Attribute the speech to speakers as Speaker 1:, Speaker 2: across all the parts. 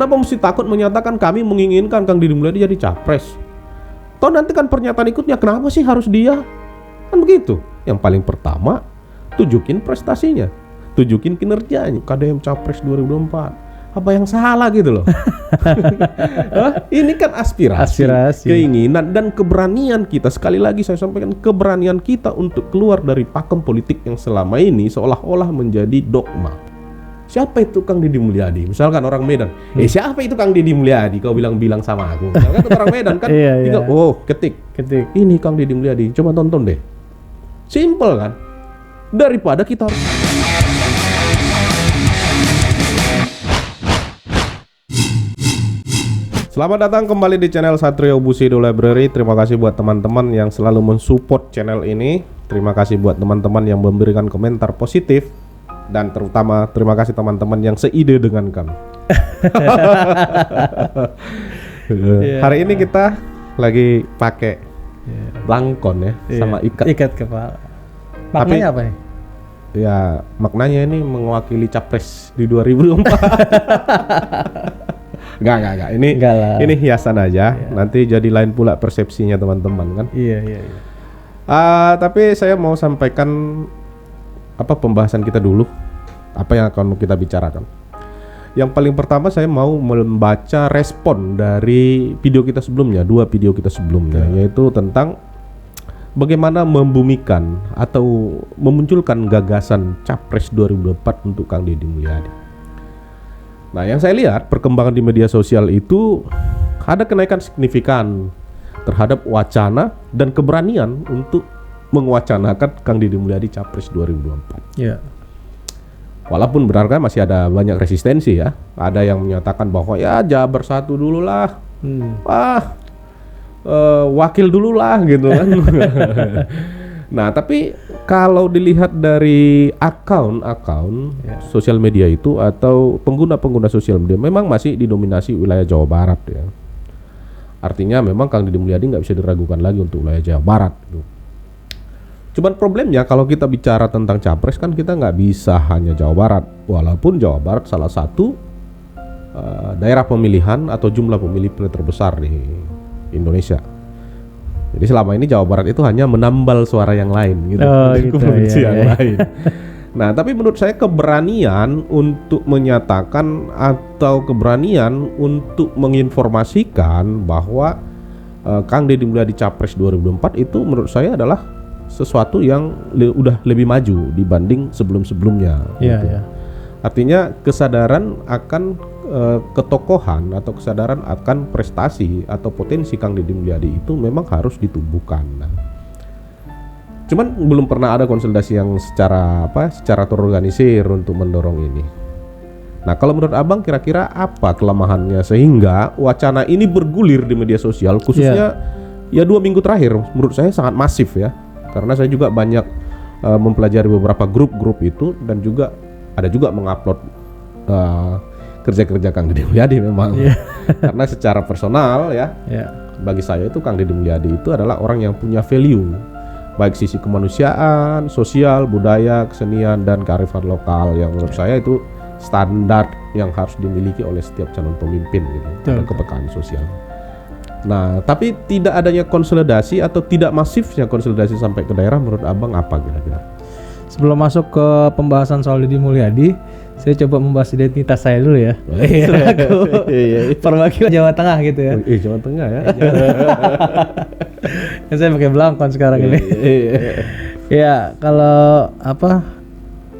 Speaker 1: Kenapa mesti takut menyatakan kami menginginkan Kang Deddy Mulyadi jadi capres? Toh nanti kan pernyataan ikutnya, kenapa sih harus dia? Kan begitu. Yang paling pertama, tunjukin prestasinya, tunjukin kinerjanya. KDM capres 2024. Apa yang salah gitu loh? Ini kan aspirasi, keinginan dan keberanian kita. Sekali lagi saya sampaikan, keberanian kita untuk keluar dari pakem politik yang selama ini seolah-olah menjadi dogma. Siapa itu Kang Deddy Mulyadi? Misalkan orang Medan, siapa itu Kang Deddy Mulyadi? Kau bilang sama aku. Misalkan orang Medan kan, oh ketik. Ini Kang Deddy Mulyadi. Coba tonton deh. Simple kan? Daripada kita harus. Selamat datang kembali di channel Satrio Bushido Library. Terima kasih buat teman-teman yang selalu mensupport channel ini. Terima kasih buat teman-teman yang memberikan komentar positif. Dan terutama terima kasih teman-teman yang seide dengan kami. Hari ini kita lagi pakai belangkon ya, sama ikat
Speaker 2: kepala. Maknanya apa nih?
Speaker 1: Ya maknanya ini mewakili capres di 2024. Enggak. Ini hiasan aja. Yeah. Nanti jadi lain pula persepsinya teman-teman kan.
Speaker 2: Iya.
Speaker 1: Tapi saya mau sampaikan pembahasan kita dulu. Apa yang akan kita bicarakan. Yang paling pertama saya mau membaca respon dari video kita sebelumnya, 2 video kita sebelumnya, yaitu tentang bagaimana membumikan atau memunculkan gagasan Capres 2024 untuk Kang Deddy Mulyadi. Nah, yang saya lihat perkembangan di media sosial itu ada kenaikan signifikan terhadap wacana dan keberanian untuk mewacanakan Kang Deddy Mulyadi Capres 2024.
Speaker 2: Iya.
Speaker 1: Walaupun berarti masih ada banyak resistensi ya. Ada yang menyatakan bahwa ya Jabar 1 dulu lah. Wakil dulu lah gitu kan. Nah, tapi kalau dilihat dari akun sosial media itu atau pengguna sosial media memang masih didominasi wilayah Jawa Barat ya. Artinya memang Kang Deddy Mulyadi nggak bisa diragukan lagi untuk wilayah Jawa Barat gitu. Cuman problemnya kalau kita bicara tentang capres kan kita nggak bisa hanya Jawa Barat. Walaupun Jawa Barat salah satu daerah pemilihan atau jumlah pemilih terbesar di Indonesia. Jadi selama ini Jawa Barat itu hanya menambal suara yang lain gitu, provinsi yang lain. Nah, tapi menurut saya keberanian untuk menyatakan atau keberanian untuk menginformasikan bahwa Kang Deddy Mulyadi Capres 2024 itu menurut saya adalah sesuatu yang udah lebih maju dibanding sebelum-sebelumnya. Gitu. Artinya kesadaran akan ketokohan atau kesadaran akan prestasi atau potensi Kang Deddy Mulyadi itu memang harus ditumbuhkan. Nah, cuman belum pernah ada konsolidasi yang secara terorganisir untuk mendorong ini. Nah, kalau menurut Abang kira-kira apa kelemahannya sehingga wacana ini bergulir di media sosial khususnya 2 minggu terakhir menurut saya sangat masif ya. Karena saya juga banyak mempelajari beberapa grup-grup itu dan juga ada juga mengupload kerja-kerja Kang Deddy Mulyadi memang. Karena secara personal bagi saya itu Kang Deddy Mulyadi itu adalah orang yang punya value baik sisi kemanusiaan, sosial, budaya, kesenian dan kearifan lokal yang menurut saya itu standar yang harus dimiliki oleh setiap calon pemimpin gitu. Dan kepekaan sosial. Nah, tapi tidak adanya konsolidasi atau tidak masifnya konsolidasi sampai ke daerah menurut Abang apa kira-kira?
Speaker 2: Sebelum masuk ke pembahasan soal Deddy Mulyadi, saya coba membahas identitas saya dulu ya. Perwakilan Jawa Tengah gitu ya.
Speaker 1: Jawa Tengah ya.
Speaker 2: Saya pakai belangkon sekarang ini. Ya, kalau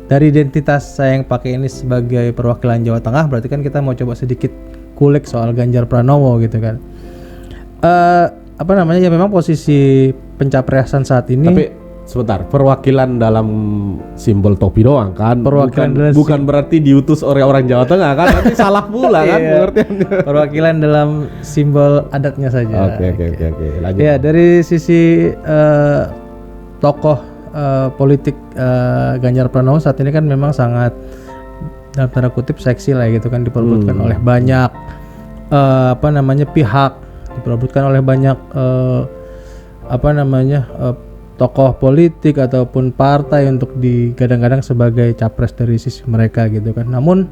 Speaker 2: dari identitas saya yang pakai ini sebagai perwakilan Jawa Tengah, berarti kan kita mau coba sedikit kulik soal Ganjar Pranowo gitu kan. Ya memang posisi pencapresan saat ini. Tapi
Speaker 1: sebentar, perwakilan dalam simbol topi doang kan? Bukan berarti diutus oleh orang Jawa Tengah kan? Nanti salah pula kan pengertiannya.
Speaker 2: Perwakilan dalam simbol adatnya saja.
Speaker 1: Oke. Lanjut.
Speaker 2: Ya, dari sisi tokoh politik Ganjar Pranowo saat ini kan memang sangat dalam tanda kutip seksi lah gitu kan, diperebutkan oleh banyak pihak, diperebutkan oleh banyak tokoh politik ataupun partai untuk digadang-gadang sebagai capres dari sisi mereka gitu kan. Namun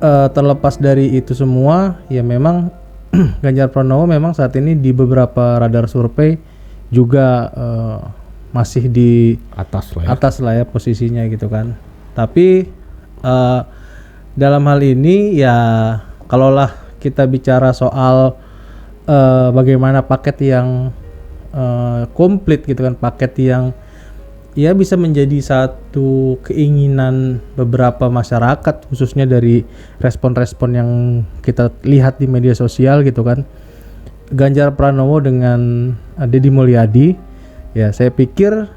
Speaker 2: terlepas dari itu semua, ya memang Ganjar Pranowo memang saat ini di beberapa radar survei juga masih di atas lah ya posisinya gitu kan. Tapi dalam hal ini ya kalaulah kita bicara soal bagaimana paket yang komplit gitu kan, paket yang ya bisa menjadi satu keinginan beberapa masyarakat, khususnya dari respon-respon yang kita lihat di media sosial gitu kan. Ganjar Pranowo dengan Deddy Mulyadi, ya saya pikir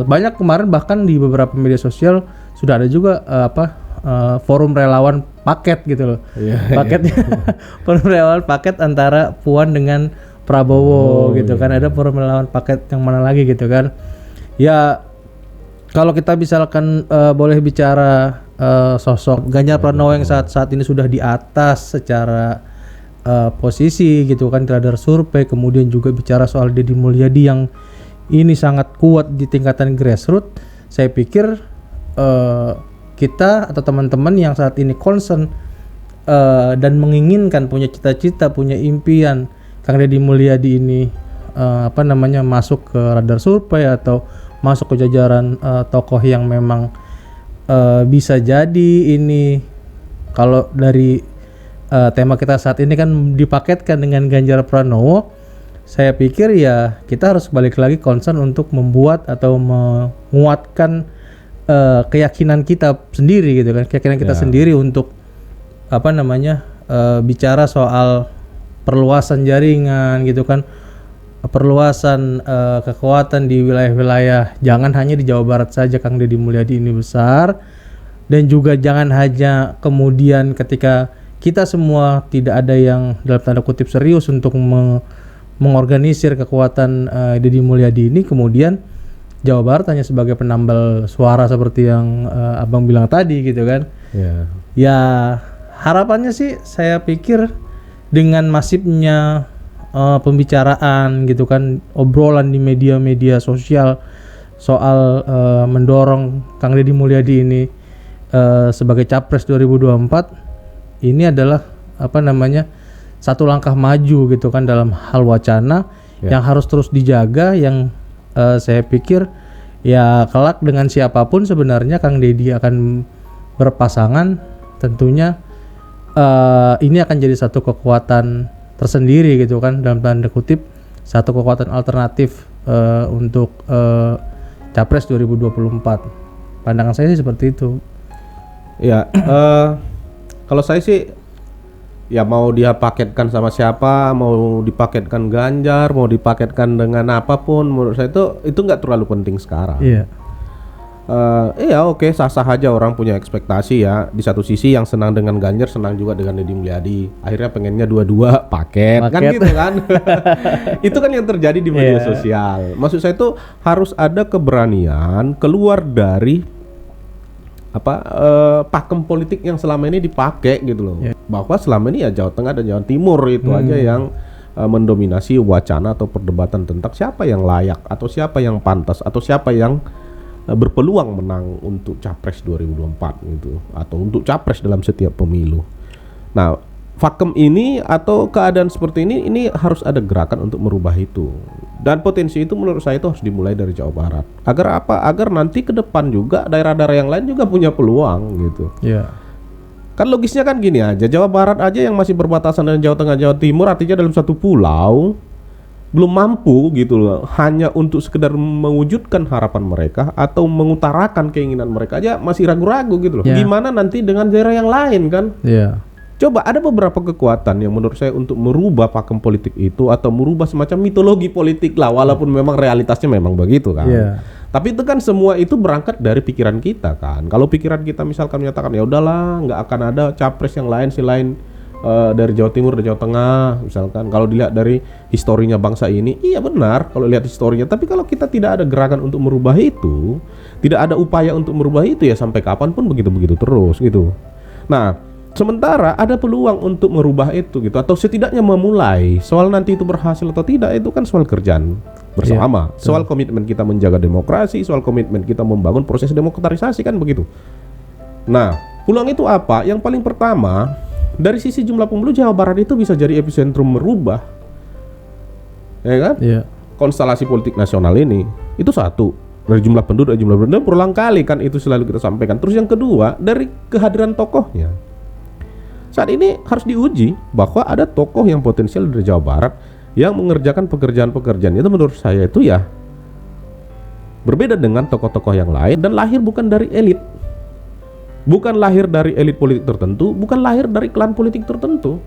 Speaker 2: banyak kemarin bahkan di beberapa media sosial sudah ada juga forum relawan paket gitu loh. Paketnya forum relawan paket antara Puan dengan Prabowo gitu kan. Ada forum relawan paket yang mana lagi gitu kan. Ya kalau kita misalkan boleh bicara sosok Ganjar Pranowo yang saat ini sudah di atas secara posisi gitu kan di radar survei, kemudian juga bicara soal Deddy Mulyadi yang ini sangat kuat di tingkatan grassroots, saya pikir kita atau teman-teman yang saat ini concern dan menginginkan, punya cita-cita, punya impian Kang Deddy Mulyadi ini masuk ke radar survei atau masuk ke jajaran tokoh yang memang bisa jadi ini, kalau dari tema kita saat ini kan dipaketkan dengan Ganjar Pranowo, saya pikir ya kita harus balik lagi concern untuk membuat atau menguatkan keyakinan kita sendiri gitu kan, keyakinan kita sendiri untuk bicara soal perluasan jaringan gitu kan, perluasan kekuatan di wilayah-wilayah, jangan hanya di Jawa Barat saja Kang Deddy Mulyadi ini besar, dan juga jangan hanya kemudian ketika kita semua tidak ada yang dalam tanda kutip serius untuk mengorganisir kekuatan Deddy Mulyadi ini, kemudian Jawa Barat hanya sebagai penambal suara seperti yang Abang bilang tadi gitu kan. Ya harapannya sih saya pikir dengan masifnya pembicaraan gitu kan, obrolan di media-media sosial soal mendorong Kang Deddy Mulyadi ini sebagai capres 2024, ini adalah satu langkah maju gitu kan dalam hal wacana yang harus terus dijaga, yang saya pikir ya kelak dengan siapapun sebenarnya Kang Deddy akan berpasangan, tentunya ini akan jadi satu kekuatan tersendiri gitu kan, dalam tanda kutip satu kekuatan alternatif untuk Capres 2024. Pandangan saya sih seperti itu.
Speaker 1: Ya, kalau saya sih ya mau dia paketkan sama siapa, mau dipaketkan Ganjar, mau dipaketkan dengan apapun, menurut saya itu nggak terlalu penting sekarang.
Speaker 2: Iya.
Speaker 1: Oke, sah-sah aja orang punya ekspektasi ya. Di satu sisi yang senang dengan Ganjar, senang juga dengan Deddy Mulyadi. Akhirnya pengennya dua-dua paket. Kan gitu kan. Itu kan yang terjadi di media sosial. Maksud saya itu harus ada keberanian keluar dari pakem politik yang selama ini dipakai gitu loh. Bahwa selama ini ya Jawa Tengah dan Jawa Timur itu aja yang mendominasi wacana atau perdebatan tentang siapa yang layak atau siapa yang pantas atau siapa yang berpeluang menang untuk Capres 2024 gitu, atau untuk Capres dalam setiap pemilu. Nah, vakum ini atau keadaan seperti ini harus ada gerakan untuk merubah itu. Dan potensi itu menurut saya itu harus dimulai dari Jawa Barat. Agar apa? Agar nanti ke depan juga daerah-daerah yang lain juga punya peluang gitu.
Speaker 2: Iya.
Speaker 1: Kan logisnya kan gini aja, Jawa Barat aja yang masih berbatasan dengan Jawa Tengah, Jawa Timur, artinya dalam satu pulau belum mampu gitu loh, hanya untuk sekedar mewujudkan harapan mereka atau mengutarakan keinginan mereka aja masih ragu-ragu gitu loh. Gimana nanti dengan daerah yang lain kan? Coba ada beberapa kekuatan yang menurut saya untuk merubah pakem politik itu atau merubah semacam mitologi politik lah, walaupun memang realitasnya memang begitu kan. Tapi itu kan semua itu berangkat dari pikiran kita kan. Kalau pikiran kita misalkan menyatakan ya udahlah nggak akan ada capres yang lain selain dari Jawa Timur dan Jawa Tengah misalkan, kalau dilihat dari historinya bangsa ini, iya benar kalau lihat historinya. Tapi kalau kita tidak ada gerakan untuk merubah itu, tidak ada upaya untuk merubah itu, ya sampai kapanpun begitu-begitu terus gitu. Nah, sementara ada peluang untuk merubah itu gitu, atau setidaknya memulai. Soal nanti itu berhasil atau tidak itu kan soal kerjaan bersama, soal komitmen kita menjaga demokrasi, soal komitmen kita membangun proses demokratisasi kan begitu. Nah, Peluang itu apa? Yang paling pertama, dari sisi jumlah pemilih Jawa Barat itu bisa jadi epicentrum merubah, ya kan?
Speaker 2: Iya.
Speaker 1: Konstelasi politik nasional ini. Itu satu, dari jumlah penduduk, berulang kali kan itu selalu kita sampaikan. Terus yang kedua, dari kehadiran tokohnya. Saat ini harus diuji bahwa ada tokoh yang potensial dari Jawa Barat yang mengerjakan pekerjaan-pekerjaan itu menurut saya itu ya berbeda dengan tokoh-tokoh yang lain dan lahir bukan dari elit. Bukan lahir dari elit politik tertentu, bukan lahir dari klan politik tertentu.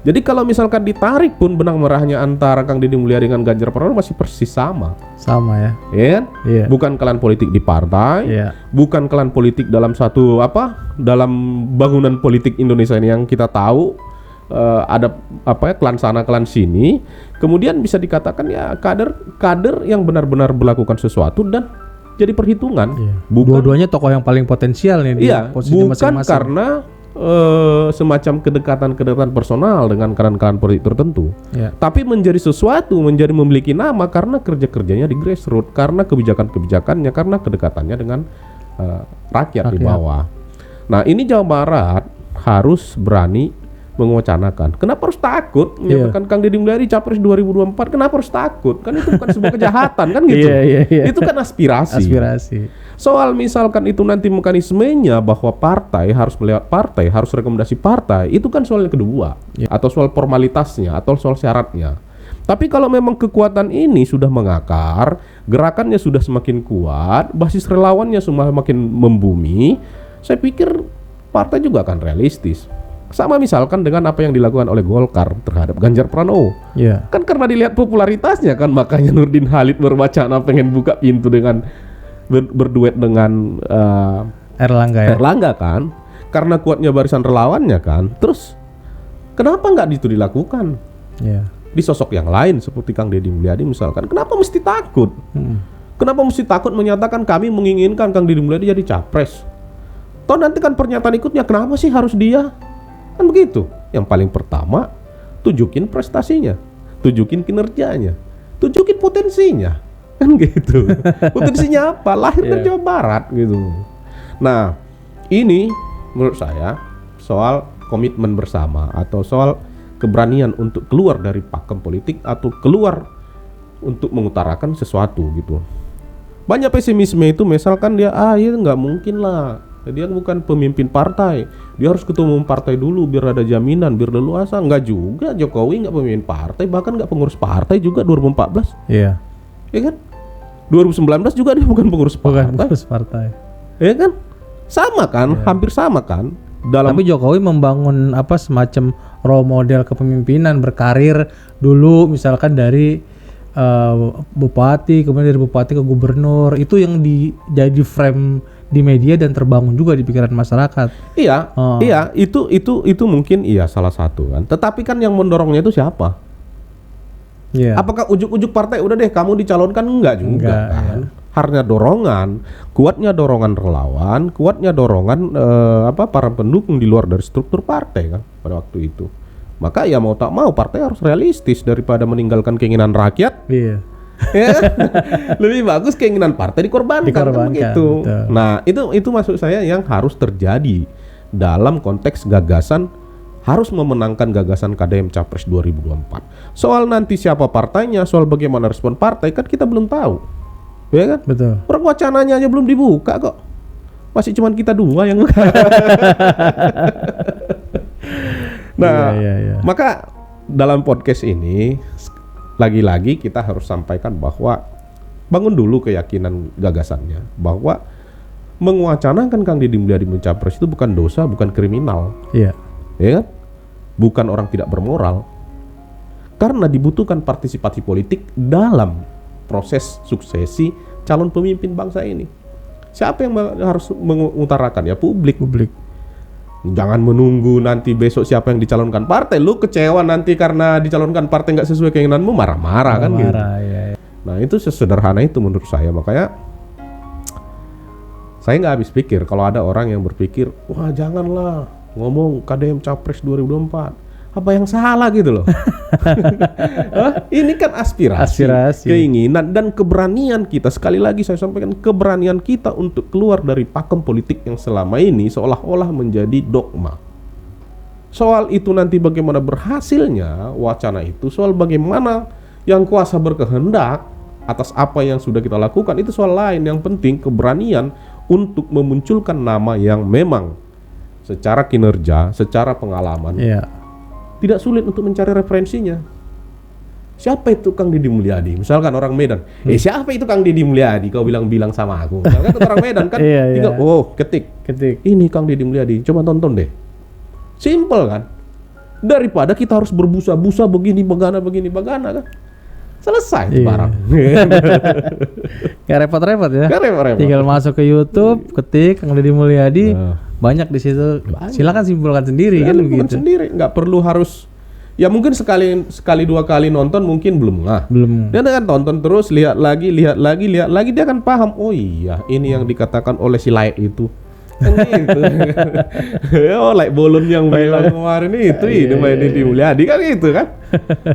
Speaker 1: Jadi kalau misalkan ditarik pun benang merahnya antara Kang Deddy Mulyadi dengan Ganjar Pranowo masih persis sama.
Speaker 2: Sama ya.
Speaker 1: Ya kan?
Speaker 2: Iya.
Speaker 1: Bukan klan politik di partai,
Speaker 2: Iya.
Speaker 1: bukan klan politik dalam satu dalam bangunan politik Indonesia ini yang kita tahu ada klan sana klan sini. Kemudian bisa dikatakan ya kader yang benar-benar melakukan sesuatu dan jadi perhitungan.
Speaker 2: Iya.
Speaker 1: Bukan
Speaker 2: Dua-duanya tokoh yang paling potensial nih di posisi
Speaker 1: bukan
Speaker 2: masing-masing.
Speaker 1: karena semacam kedekatan personal dengan klan-klan politik tertentu.
Speaker 2: Iya.
Speaker 1: Tapi menjadi sesuatu, menjadi memiliki nama karena kerja-kerjanya di grassroots, karena kebijakan-kebijakannya, karena kedekatannya dengan rakyat di bawah. Nah, ini Jawa Barat harus berani mewacanakan. Kenapa harus takut menyatakan Kang Deddy Mulyadi capres 2024? Kenapa harus takut? Kan itu bukan sebuah kejahatan kan gitu.
Speaker 2: Iya.
Speaker 1: Itu kan aspirasi. Soal misalkan itu nanti mekanismenya bahwa partai harus melihat partai, harus rekomendasi partai, itu kan soal yang kedua. Atau soal formalitasnya, atau soal syaratnya. Tapi kalau memang kekuatan ini sudah mengakar, gerakannya sudah semakin kuat, basis relawannya semakin membumi, saya pikir partai juga akan realistis. Sama misalkan dengan apa yang dilakukan oleh Golkar terhadap Ganjar Pranowo. Kan karena dilihat popularitasnya kan, makanya Nurdin Halid berwacana pengen buka pintu dengan berduet dengan
Speaker 2: Erlangga
Speaker 1: kan, karena kuatnya barisan relawannya kan. Terus kenapa nggak itu dilakukan di sosok yang lain seperti Kang Deddy Mulyadi misalkan? Kenapa mesti takut? Kenapa mesti takut menyatakan kami menginginkan Kang Deddy Mulyadi jadi capres? Toh nanti kan pernyataan ikutnya kenapa sih harus dia? Kan begitu. Yang paling pertama, tunjukin prestasinya, tunjukin kinerjanya, tunjukin potensinya. Kan gitu. Potensinya apa? Lahir dari Jawa Barat gitu. Nah, ini menurut saya soal komitmen bersama atau soal keberanian untuk keluar dari pakem politik atau keluar untuk mengutarakan sesuatu gitu. Banyak pesimisme itu misalkan dia ya nggak mungkin lah. Dia bukan pemimpin partai, dia harus ketua umum partai dulu biar ada jaminan, biar leluasa. Nggak juga, Jokowi nggak pemimpin partai, bahkan nggak pengurus partai juga 2014. Iya kan? 2019 juga dia bukan pengurus partai. Iya kan? Sama kan, hampir sama kan.
Speaker 2: Tapi Jokowi membangun semacam role model kepemimpinan berkarir dulu, misalkan dari bupati, kemudian dari bupati ke gubernur, itu yang jadi frame di media dan terbangun juga di pikiran masyarakat.
Speaker 1: Iya, itu mungkin salah satu kan. Tetapi kan yang mendorongnya itu siapa? Apakah ujuk-ujuk partai udah deh kamu dicalonkan? Enggak juga kan. Harusnya dorongan, kuatnya dorongan relawan, kuatnya dorongan para pendukung di luar dari struktur partai kan pada waktu itu. Maka ya mau tak mau partai harus realistis daripada meninggalkan keinginan rakyat. Lebih bagus keinginan partai dikorbankan kan begitu. Betul. Nah, itu maksud saya yang harus terjadi dalam konteks gagasan, harus memenangkan gagasan KDM Capres 2024. Soal nanti siapa partainya, soal bagaimana respon partai kan kita belum tahu. Ya kan?
Speaker 2: Betul.
Speaker 1: Orang wacananya aja belum dibuka kok. Masih cuman kita dua yang Nah, maka dalam podcast ini lagi-lagi kita harus sampaikan bahwa bangun dulu keyakinan gagasannya bahwa mewacanakan Kang Deddy Mulyadi mencapres itu bukan dosa, bukan kriminal. Ya kan? Bukan orang tidak bermoral. Karena dibutuhkan partisipasi politik dalam proses suksesi calon pemimpin bangsa ini. Siapa yang harus mengutarakan? Ya publik. Jangan menunggu nanti besok siapa yang dicalonkan partai. Lu kecewa nanti karena dicalonkan partai nggak sesuai keinginanmu, marah-marah kan gitu. Nah itu sesederhana itu menurut saya. Makanya saya nggak habis pikir kalau ada orang yang berpikir, wah janganlah ngomong KDM Capres 2024. apa yang salah gitu loh. Ini kan aspirasi, keinginan dan keberanian kita. Sekali lagi saya sampaikan, keberanian kita untuk keluar dari pakem politik yang selama ini seolah-olah menjadi dogma. Soal itu nanti bagaimana berhasilnya wacana itu, soal bagaimana yang kuasa berkehendak atas apa yang sudah kita lakukan, itu soal lain. Yang penting keberanian untuk memunculkan nama yang memang secara kinerja, secara pengalaman tidak sulit untuk mencari referensinya. Siapa itu Kang Deddy Mulyadi? Misalkan orang Medan, siapa itu Kang Deddy Mulyadi? Kau bilang sama aku. Misalkan orang Medan kan, tinggal, ketik. Ini Kang Deddy Mulyadi, coba tonton deh. Simple kan? Daripada kita harus berbusa-busa begini bagana kan? Selesai barang.
Speaker 2: Gak repot-repot ya.
Speaker 1: Gak repot-repot.
Speaker 2: Tinggal masuk ke YouTube, ketik Kang Deddy Mulyadi, banyak di situ. Silakan simpulkan sendiri kan begitu.
Speaker 1: Sendiri, nggak perlu harus. Ya mungkin sekali dua kali nonton mungkin belum Dia kan tonton terus, lihat lagi, dia akan paham. Oh iya, ini yang dikatakan oleh si Laik itu. Kan gitu. Like Bolon yang bilang kemarin itu ini main Deddy Mulyadi kan gitu kan.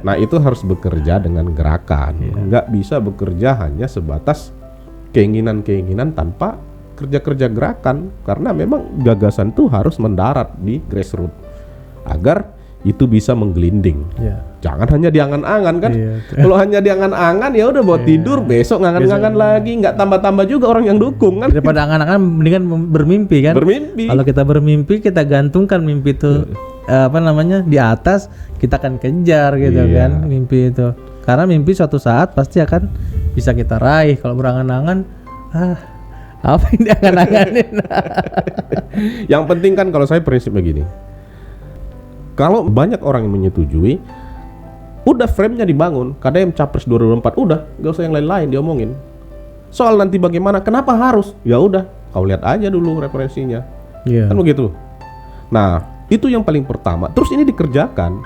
Speaker 1: Nah itu harus bekerja dengan gerakan, nggak bisa bekerja hanya sebatas keinginan tanpa kerja gerakan, karena memang gagasan itu harus mendarat di grassroots agar itu bisa menggelinding. Jangan hanya diangan-angan kan. Kalau hanya diangan-angan ya udah buat tidur, besok ngangan-ngangan lagi, nggak tambah-tambah juga orang yang dukung kan.
Speaker 2: Daripada angan-angan mendingan bermimpi kan. Kalau kita bermimpi, kita gantungkan mimpi itu di atas, kita akan kejar gitu kan mimpi itu. Karena mimpi suatu saat pasti akan bisa kita raih. Kalau berangan-angan, apa yang diangan-anganin?
Speaker 1: Yang penting kan kalau saya prinsipnya gini. Kalau banyak orang yang menyetujui, udah frame-nya dibangun, KDM Capres 2024, udah, gak usah yang lain-lain diomongin. Soal nanti bagaimana, kenapa harus? Ya udah, kau lihat aja dulu referensinya. Kan begitu. Nah, itu yang paling pertama. Terus ini dikerjakan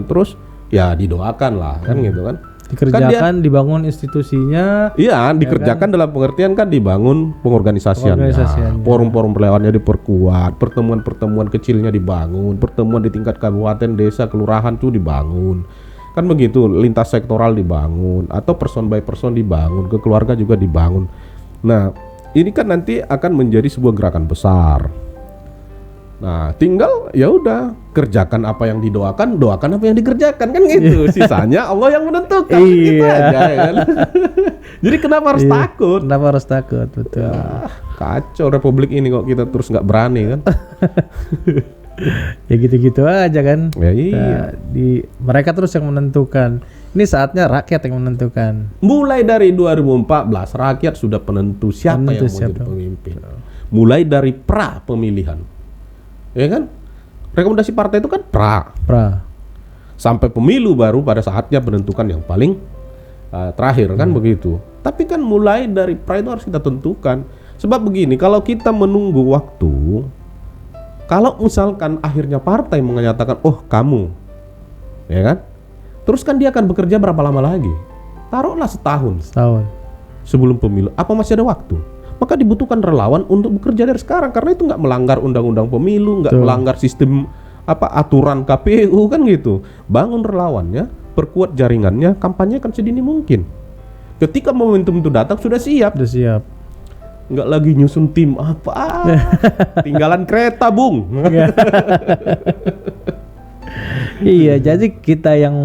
Speaker 1: terus, ya didoakan lah, kan gitu kan.
Speaker 2: Dikerjakan, dibangun institusinya.
Speaker 1: Iya, dikerjakan dalam pengertian kan dibangun pengorganisasiannya. Forum-forum relawannya diperkuat, pertemuan-pertemuan kecilnya dibangun, pertemuan di tingkat kabupaten, desa, kelurahan tuh dibangun. Kan begitu, lintas sektoral dibangun atau person by person dibangun, ke keluarga juga dibangun. Nah, ini kan nanti akan menjadi sebuah gerakan besar. Nah, tinggal ya udah kerjakan apa yang didoakan, doakan apa yang dikerjakan kan gitu. Sisanya Allah yang menentukan gitu aja kan. Jadi kenapa harus takut?
Speaker 2: Kenapa harus takut? Betul.
Speaker 1: Kacau republik ini kok kita terus nggak berani kan.
Speaker 2: Ya gitu-gitu aja kan.
Speaker 1: Ya, iya.
Speaker 2: Mereka terus yang menentukan. Ini saatnya rakyat yang menentukan.
Speaker 1: Mulai dari 2014 rakyat sudah penentu siapa yang mau jadi pemimpin. Mulai dari pra pemilihan. Ya kan? Rekomendasi partai itu kan pra. Sampai pemilu baru pada saatnya menentukan yang paling terakhir kan begitu. Tapi kan mulai dari pra itu harus kita tentukan. Sebab begini, kalau kita menunggu waktu, kalau misalkan akhirnya partai menyatakan, oh kamu, ya kan? Terus kan dia akan bekerja berapa lama lagi? Taruhlah setahun sebelum pemilu. Apa masih ada waktu? Maka dibutuhkan relawan untuk bekerja dari sekarang, karena itu nggak melanggar undang-undang pemilu, nggak melanggar sistem aturan KPU kan gitu. Bangun relawannya, perkuat jaringannya, kampanye kan sedini mungkin. Ketika momentum itu datang sudah siap. Nggak lagi nyusun tim apa, tinggalan kereta bung.
Speaker 2: Iya, jadi kita yang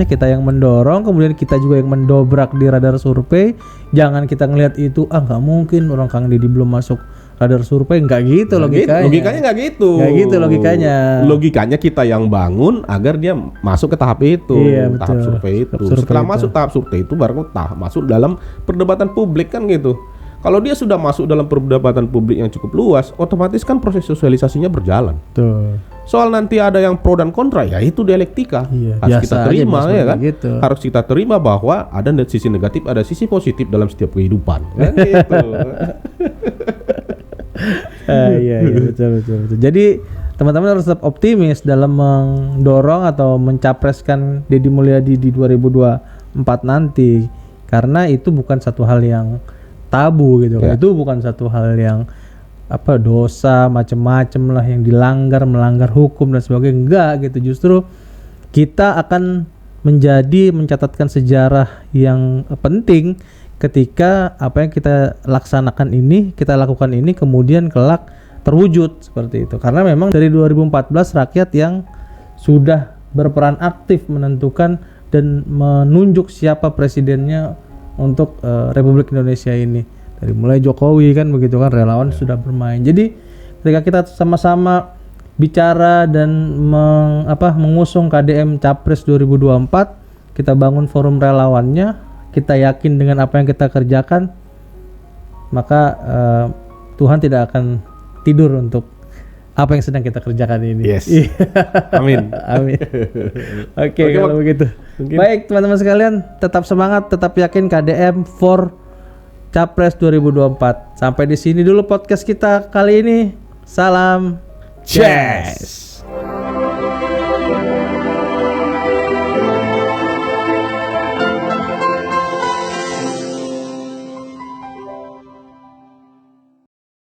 Speaker 2: kita yang mendorong, kemudian kita juga yang mendobrak di radar survei. Jangan kita ngelihat itu, nggak mungkin orang Kang Deddy belum masuk radar survei, nggak gitu logikanya.
Speaker 1: Logikanya nggak gitu.
Speaker 2: Nggak gitu logikanya.
Speaker 1: Logikanya kita yang bangun agar dia masuk ke tahap itu, tahap survei itu. Setelah masuk tahap survei itu baru masuk dalam perdebatan publik kan gitu. Kalau dia sudah masuk dalam perdebatan publik yang cukup luas, otomatis kan proses sosialisasinya berjalan. Soal nanti ada yang pro dan kontra, ya itu dialektika. Harus kita terima ya kan. Gitu. Harus kita terima bahwa ada sisi negatif, ada sisi positif dalam setiap kehidupan. Kan gitu.
Speaker 2: Iya betul. Jadi teman-teman harus tetap optimis dalam mendorong atau mencapreskan Deddy Mulyadi di 2024 nanti, karena itu bukan satu hal yang tabu gitu. Itu bukan satu hal yang dosa macam-macam lah yang melanggar hukum dan sebagainya. Enggak gitu, justru kita akan mencatatkan sejarah yang penting ketika apa yang kita lakukan ini kemudian kelak terwujud seperti itu. Karena memang dari 2014 rakyat yang sudah berperan aktif menentukan dan menunjuk siapa presidennya untuk Republik Indonesia ini. Dari mulai Jokowi kan begitu kan, relawan sudah bermain. Jadi ketika kita sama-sama bicara dan mengusung KDM Capres 2024, kita bangun forum relawannya, kita yakin dengan apa yang kita kerjakan, maka Tuhan tidak akan tidur untuk apa yang sedang kita kerjakan ini.
Speaker 1: Yes. Amin.
Speaker 2: Amin. Oke, kalau begitu. Baik teman-teman sekalian, tetap semangat, tetap yakin KDM for Capres 2024. Sampai di sini dulu podcast kita kali ini. Salam
Speaker 1: Yes.